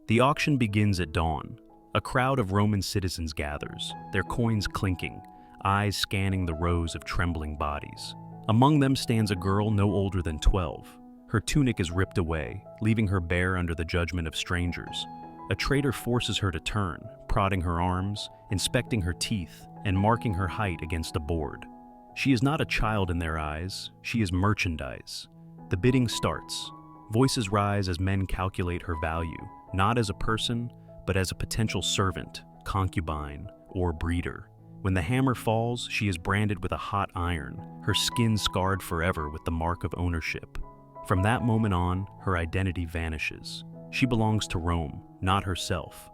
The auction begins at dawn. A crowd of Roman citizens gathers, their coins clinking, eyes scanning the rows of trembling bodies. Among them stands a girl no older than 12. Her tunic is ripped away, leaving her bare under the judgment of strangers. A trader forces her to turn, prodding her arms, inspecting her teeth, and marking her height against a board. She is not a child in their eyes, she is merchandise. The bidding starts. Voices rise as men calculate her value, not as a person, but as a potential servant, concubine, or breeder. When the hammer falls, she is branded with a hot iron, her skin scarred forever with the mark of ownership. From that moment on, her identity vanishes. She belongs to Rome, not herself.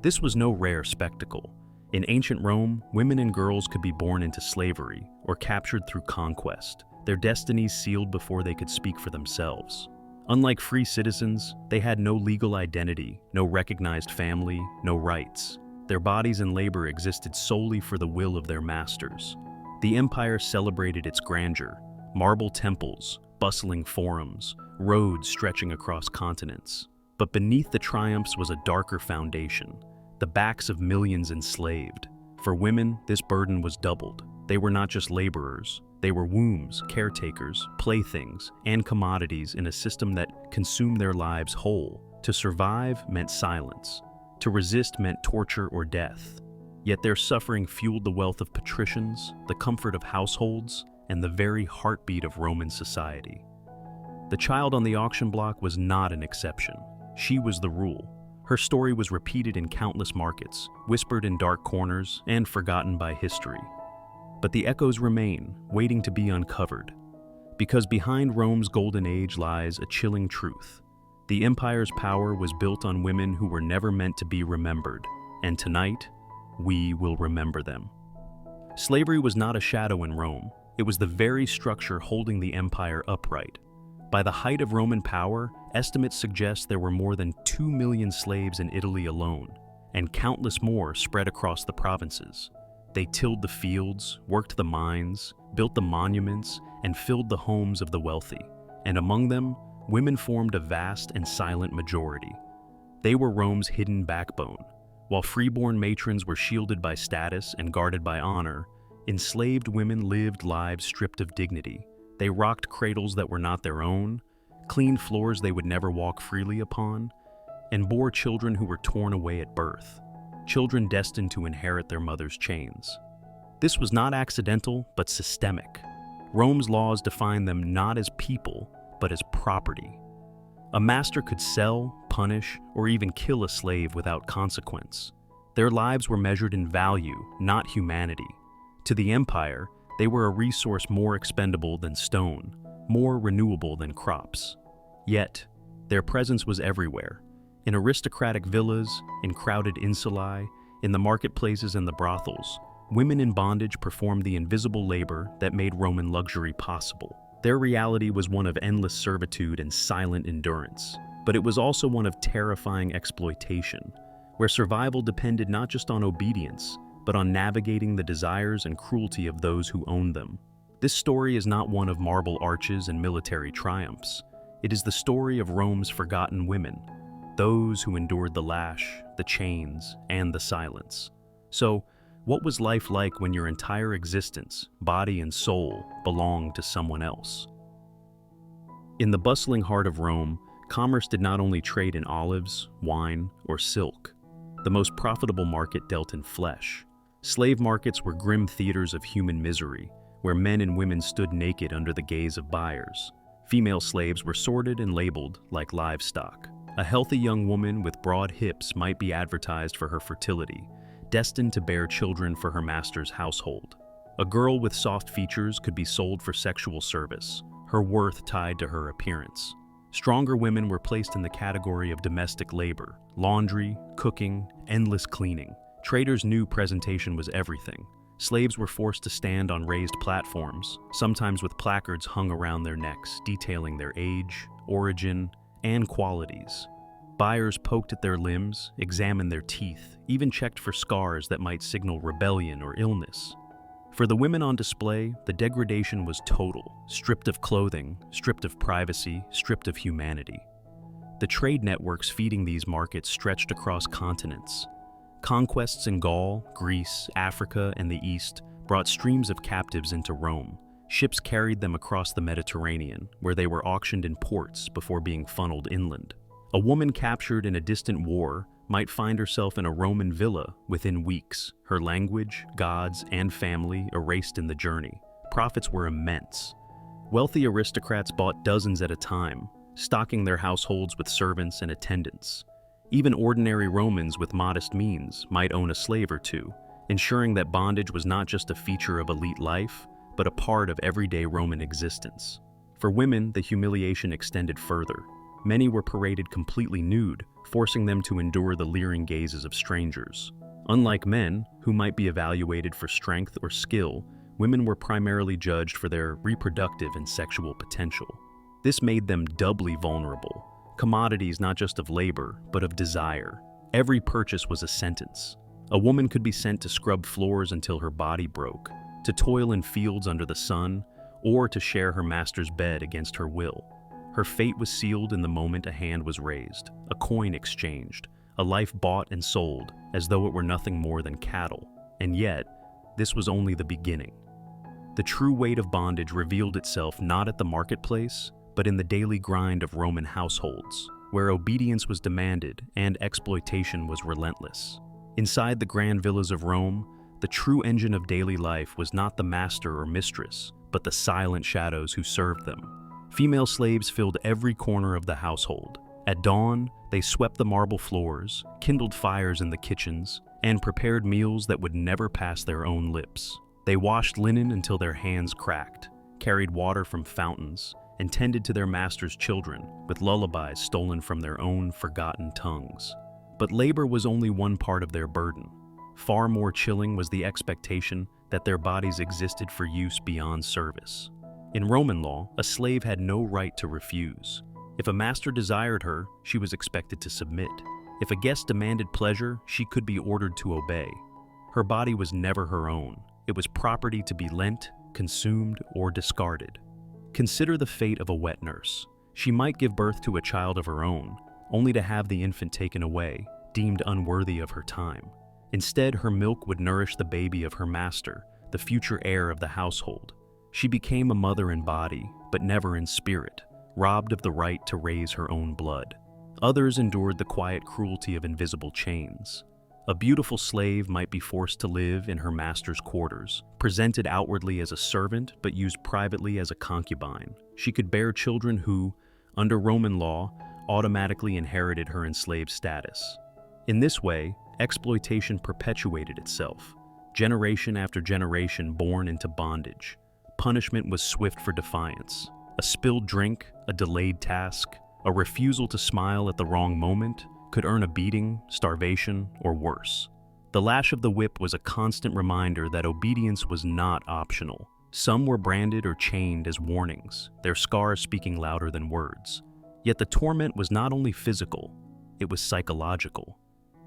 This was no rare spectacle. In ancient Rome, women and girls could be born into slavery or captured through conquest, their destinies sealed before they could speak for themselves. Unlike free citizens, they had no legal identity, no recognized family, no rights. Their bodies and labor existed solely for the will of their masters. The empire celebrated its grandeur: marble temples, bustling forums, roads stretching across continents. But beneath the triumphs was a darker foundation: the backs of millions enslaved. For women, this burden was doubled. They were not just laborers. They were wombs, caretakers, playthings, and commodities in a system that consumed their lives whole. To survive meant silence. To resist meant torture or death. Yet their suffering fueled the wealth of patricians, the comfort of households, and the very heartbeat of Roman society. The child on the auction block was not an exception. She was the rule. Her story was repeated in countless markets, whispered in dark corners, and forgotten by history. But the echoes remain, waiting to be uncovered. Because behind Rome's golden age lies a chilling truth. The empire's power was built on women who were never meant to be remembered, and tonight, we will remember them. Slavery was not a shadow in Rome. It was the very structure holding the empire upright. By the height of Roman power, estimates suggest there were more than 2 million slaves in Italy alone, and countless more spread across the provinces. They tilled the fields, worked the mines, built the monuments, and filled the homes of the wealthy. And among them, women formed a vast and silent majority. They were Rome's hidden backbone. While freeborn matrons were shielded by status and guarded by honor, enslaved women lived lives stripped of dignity. They rocked cradles that were not their own, cleaned floors they would never walk freely upon, and bore children who were torn away at birth, children destined to inherit their mother's chains. This was not accidental, but systemic. Rome's laws defined them not as people, but as property. A master could sell, punish, or even kill a slave without consequence. Their lives were measured in value, not humanity. To the empire, they were a resource more expendable than stone, more renewable than crops. Yet, their presence was everywhere. In aristocratic villas, in crowded insulae, in the marketplaces and the brothels, women in bondage performed the invisible labor that made Roman luxury possible. Their reality was one of endless servitude and silent endurance, but it was also one of terrifying exploitation, where survival depended not just on obedience, but on navigating the desires and cruelty of those who owned them. This story is not one of marble arches and military triumphs. It is the story of Rome's forgotten women, those who endured the lash, the chains, and the silence. So, what was life like when your entire existence, body and soul, belonged to someone else? In the bustling heart of Rome, commerce did not only trade in olives, wine, or silk. The most profitable market dealt in flesh. Slave markets were grim theaters of human misery, where men and women stood naked under the gaze of buyers. Female slaves were sorted and labeled like livestock. A healthy young woman with broad hips might be advertised for her fertility, destined to bear children for her master's household. A girl with soft features could be sold for sexual service, her worth tied to her appearance. Stronger women were placed in the category of domestic labor: laundry, cooking, endless cleaning. Traders knew presentation was everything. Slaves were forced to stand on raised platforms, sometimes with placards hung around their necks detailing their age, origin, and qualities. Buyers poked at their limbs, examined their teeth, even checked for scars that might signal rebellion or illness. For the women on display, the degradation was total, stripped of clothing, stripped of privacy, stripped of humanity. The trade networks feeding these markets stretched across continents. Conquests in Gaul, Greece, Africa, and the East brought streams of captives into Rome. Ships carried them across the Mediterranean, where they were auctioned in ports before being funneled inland. A woman captured in a distant war might find herself in a Roman villa within weeks, her language, gods, and family erased in the journey. Profits were immense. Wealthy aristocrats bought dozens at a time, stocking their households with servants and attendants. Even ordinary Romans with modest means might own a slave or two, ensuring that bondage was not just a feature of elite life, but a part of everyday Roman existence. For women, the humiliation extended further. Many were paraded completely nude, forcing them to endure the leering gazes of strangers. Unlike men, who might be evaluated for strength or skill, women were primarily judged for their reproductive and sexual potential. This made them doubly vulnerable, commodities not just of labor, but of desire. Every purchase was a sentence. A woman could be sent to scrub floors until her body broke, to toil in fields under the sun, or to share her master's bed against her will. Her fate was sealed in the moment a hand was raised, a coin exchanged, a life bought and sold, as though it were nothing more than cattle. And yet, this was only the beginning. The true weight of bondage revealed itself not at the marketplace, but in the daily grind of Roman households, where obedience was demanded and exploitation was relentless. Inside the grand villas of Rome, the true engine of daily life was not the master or mistress, but the silent shadows who served them. Female slaves filled every corner of the household. At dawn, they swept the marble floors, kindled fires in the kitchens, and prepared meals that would never pass their own lips. They washed linen until their hands cracked, carried water from fountains, and tended to their master's children with lullabies stolen from their own forgotten tongues. But labor was only one part of their burden. Far more chilling was the expectation that their bodies existed for use beyond service. In Roman law, a slave had no right to refuse. If a master desired her, she was expected to submit. If a guest demanded pleasure, she could be ordered to obey. Her body was never her own. It was property to be lent, consumed, or discarded. Consider the fate of a wet nurse. She might give birth to a child of her own, only to have the infant taken away, deemed unworthy of her time. Instead, her milk would nourish the baby of her master, the future heir of the household. She became a mother in body, but never in spirit, robbed of the right to raise her own blood. Others endured the quiet cruelty of invisible chains. A beautiful slave might be forced to live in her master's quarters, presented outwardly as a servant but used privately as a concubine. She could bear children who, under Roman law, automatically inherited her enslaved status. In this way, exploitation perpetuated itself, generation after generation born into bondage. Punishment was swift for defiance. A spilled drink, a delayed task, a refusal to smile at the wrong moment could earn a beating, starvation, or worse. The lash of the whip was a constant reminder that obedience was not optional. Some were branded or chained as warnings, their scars speaking louder than words. Yet the torment was not only physical, it was psychological.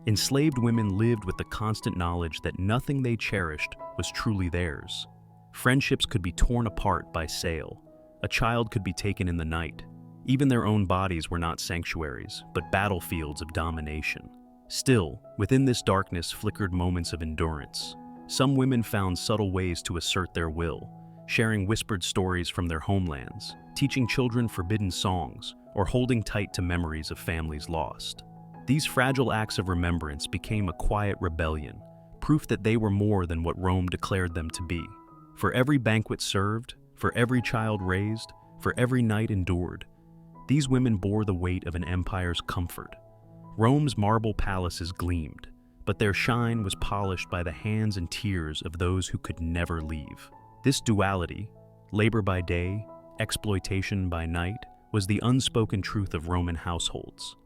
Enslaved women lived with the constant knowledge that nothing they cherished was truly theirs. Friendships could be torn apart by sale. A child could be taken in the night. Even their own bodies were not sanctuaries, but battlefields of domination. Still, within this darkness flickered moments of endurance. Some women found subtle ways to assert their will, sharing whispered stories from their homelands, teaching children forbidden songs, or holding tight to memories of families lost. These fragile acts of remembrance became a quiet rebellion, proof that they were more than what Rome declared them to be. For every banquet served, for every child raised, for every night endured, these women bore the weight of an empire's comfort. Rome's marble palaces gleamed, but their shine was polished by the hands and tears of those who could never leave. This duality, labor by day, exploitation by night, was the unspoken truth of Roman households.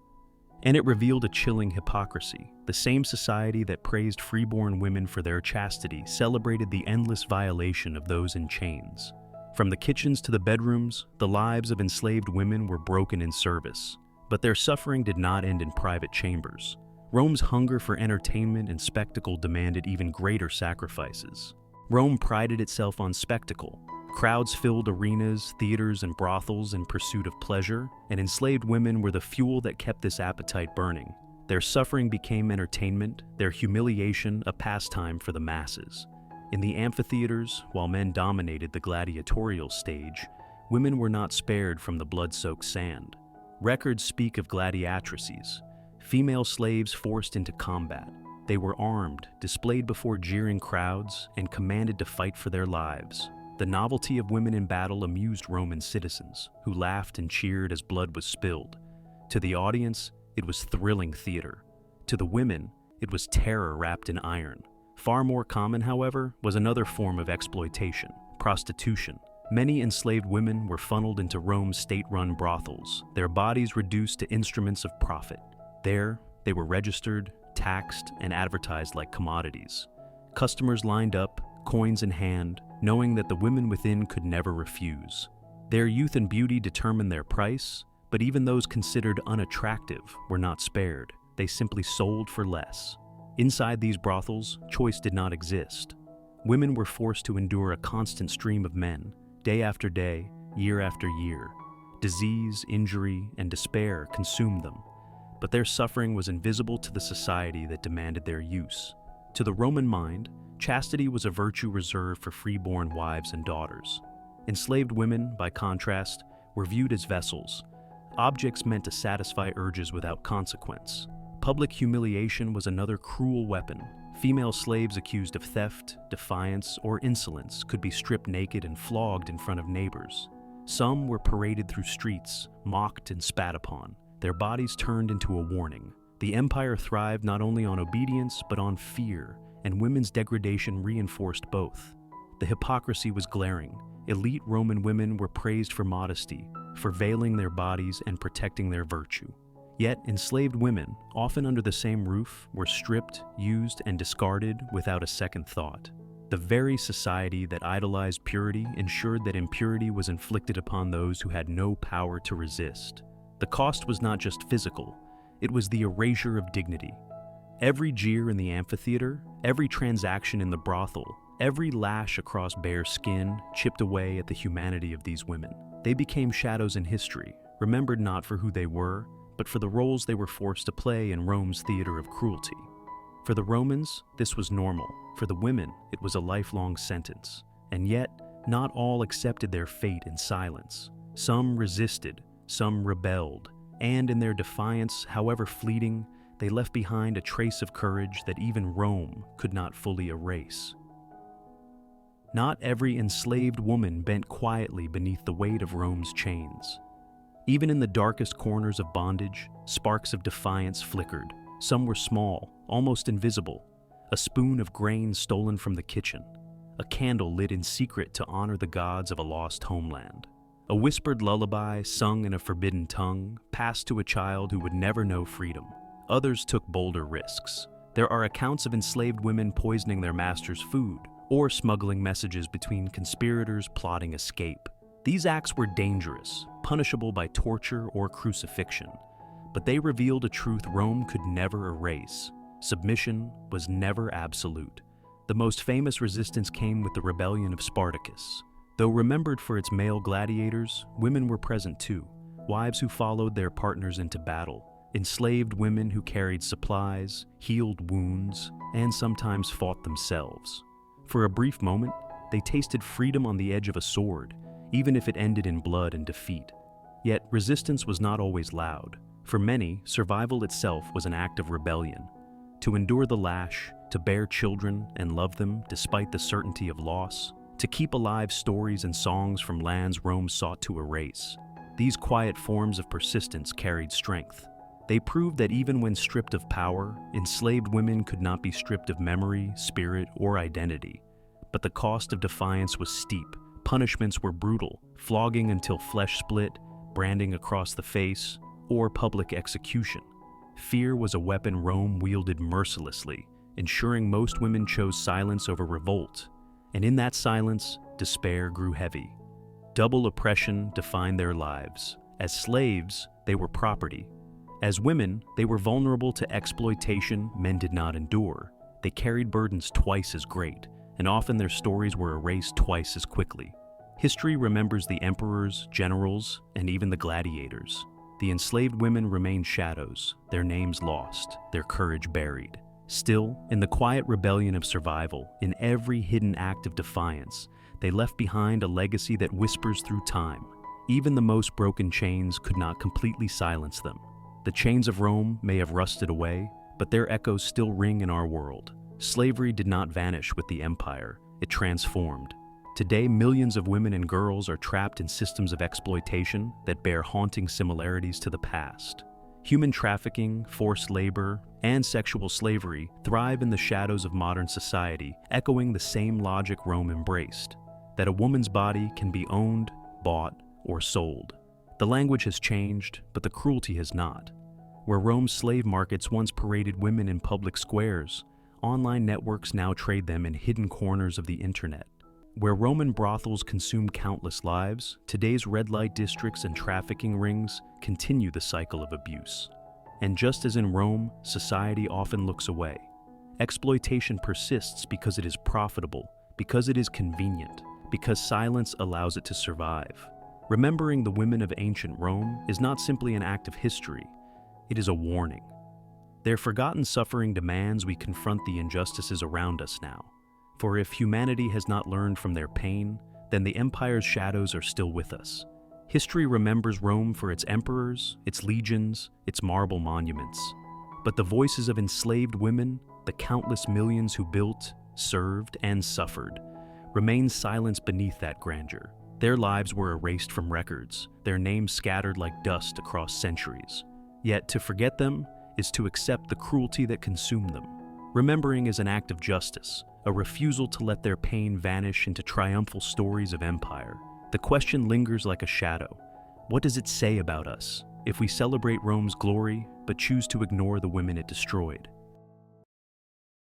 And it revealed a chilling hypocrisy. The same society that praised freeborn women for their chastity celebrated the endless violation of those in chains. From the kitchens to the bedrooms, the lives of enslaved women were broken in service. But their suffering did not end in private chambers. Rome's hunger for entertainment and spectacle demanded even greater sacrifices. Rome prided itself on spectacle, Crowds filled arenas, theaters, and brothels in pursuit of pleasure, and enslaved women were the fuel that kept this appetite burning. Their suffering became entertainment, their humiliation a pastime for the masses. In the amphitheaters, while men dominated the gladiatorial stage, women were not spared from the blood-soaked sand. Records speak of gladiatrices, female slaves forced into combat. They were armed, displayed before jeering crowds, and commanded to fight for their lives. The novelty of women in battle amused Roman citizens, who laughed and cheered as blood was spilled. To the audience, it was thrilling theater. To the women, it was terror wrapped in iron. Far more common, however, was another form of exploitation: prostitution. Many enslaved women were funneled into Rome's state-run brothels, their bodies reduced to instruments of profit. There, they were registered, taxed, and advertised like commodities. Customers lined up, coins in hand, knowing that the women within could never refuse. Their youth and beauty determined their price, but even those considered unattractive were not spared. They simply sold for less. Inside these brothels, choice did not exist. Women were forced to endure a constant stream of men, day after day, year after year. Disease, injury, and despair consumed them, but their suffering was invisible to the society that demanded their use. To the Roman mind, chastity was a virtue reserved for freeborn wives and daughters. Enslaved women, by contrast, were viewed as vessels, objects meant to satisfy urges without consequence. Public humiliation was another cruel weapon. Female slaves accused of theft, defiance, or insolence could be stripped naked and flogged in front of neighbors. Some were paraded through streets, mocked and spat upon, their bodies turned into a warning. The empire thrived not only on obedience but on fear, and women's degradation reinforced both. The hypocrisy was glaring. Elite Roman women were praised for modesty, for veiling their bodies and protecting their virtue. Yet enslaved women, often under the same roof, were stripped, used, and discarded without a second thought. The very society that idolized purity ensured that impurity was inflicted upon those who had no power to resist. The cost was not just physical, it was the erasure of dignity. Every jeer in the amphitheater, every transaction in the brothel, every lash across bare skin chipped away at the humanity of these women. They became shadows in history, remembered not for who they were, but for the roles they were forced to play in Rome's theater of cruelty. For the Romans, this was normal. For the women, it was a lifelong sentence. And yet, not all accepted their fate in silence. Some resisted, some rebelled, and in their defiance, however fleeting, they left behind a trace of courage that even Rome could not fully erase. Not every enslaved woman bent quietly beneath the weight of Rome's chains. Even in the darkest corners of bondage, sparks of defiance flickered. Some were small, almost invisible. A spoon of grain stolen from the kitchen. A candle lit in secret to honor the gods of a lost homeland. A whispered lullaby sung in a forbidden tongue, passed to a child who would never know freedom. Others took bolder risks. There are accounts of enslaved women poisoning their master's food, or smuggling messages between conspirators plotting escape. These acts were dangerous, punishable by torture or crucifixion, but they revealed a truth Rome could never erase. Submission was never absolute. The most famous resistance came with the rebellion of Spartacus. Though remembered for its male gladiators, women were present too. Wives who followed their partners into battle, enslaved women who carried supplies, healed wounds, and sometimes fought themselves. For a brief moment, they tasted freedom on the edge of a sword, even if it ended in blood and defeat. Yet resistance was not always loud. For many, survival itself was an act of rebellion. To endure the lash, to bear children and love them despite the certainty of loss, to keep alive stories and songs from lands Rome sought to erase. These quiet forms of persistence carried strength. They proved that even when stripped of power, enslaved women could not be stripped of memory, spirit, or identity. But the cost of defiance was steep. Punishments were brutal, flogging until flesh split, branding across the face, or public execution. Fear was a weapon Rome wielded mercilessly, ensuring most women chose silence over revolt. And in that silence, despair grew heavy. Double oppression defined their lives. As slaves, they were property. As women, they were vulnerable to exploitation men did not endure. They carried burdens twice as great, and often their stories were erased twice as quickly. History remembers the emperors, generals, and even the gladiators. The enslaved women remain shadows, their names lost, their courage buried. Still, in the quiet rebellion of survival, in every hidden act of defiance, they left behind a legacy that whispers through time. Even the most broken chains could not completely silence them. The chains of Rome may have rusted away, but their echoes still ring in our world. Slavery did not vanish with the empire, it transformed. Today, millions of women and girls are trapped in systems of exploitation that bear haunting similarities to the past. Human trafficking, forced labor, and sexual slavery thrive in the shadows of modern society, echoing the same logic Rome embraced, that a woman's body can be owned, bought, or sold. The language has changed, but the cruelty has not. Where Rome's slave markets once paraded women in public squares, online networks now trade them in hidden corners of the internet. Where Roman brothels consumed countless lives, today's red light districts and trafficking rings continue the cycle of abuse. And just as in Rome, society often looks away. Exploitation persists because it is profitable, because it is convenient, because silence allows it to survive. Remembering the women of ancient Rome is not simply an act of history, it is a warning. Their forgotten suffering demands we confront the injustices around us now. For if humanity has not learned from their pain, then the empire's shadows are still with us. History remembers Rome for its emperors, its legions, its marble monuments. But the voices of enslaved women, the countless millions who built, served, and suffered, remain silenced beneath that grandeur. Their lives were erased from records, their names scattered like dust across centuries. Yet to forget them is to accept the cruelty that consumed them. Remembering is an act of justice, a refusal to let their pain vanish into triumphal stories of empire. The question lingers like a shadow. What does it say about us if we celebrate Rome's glory but choose to ignore the women it destroyed?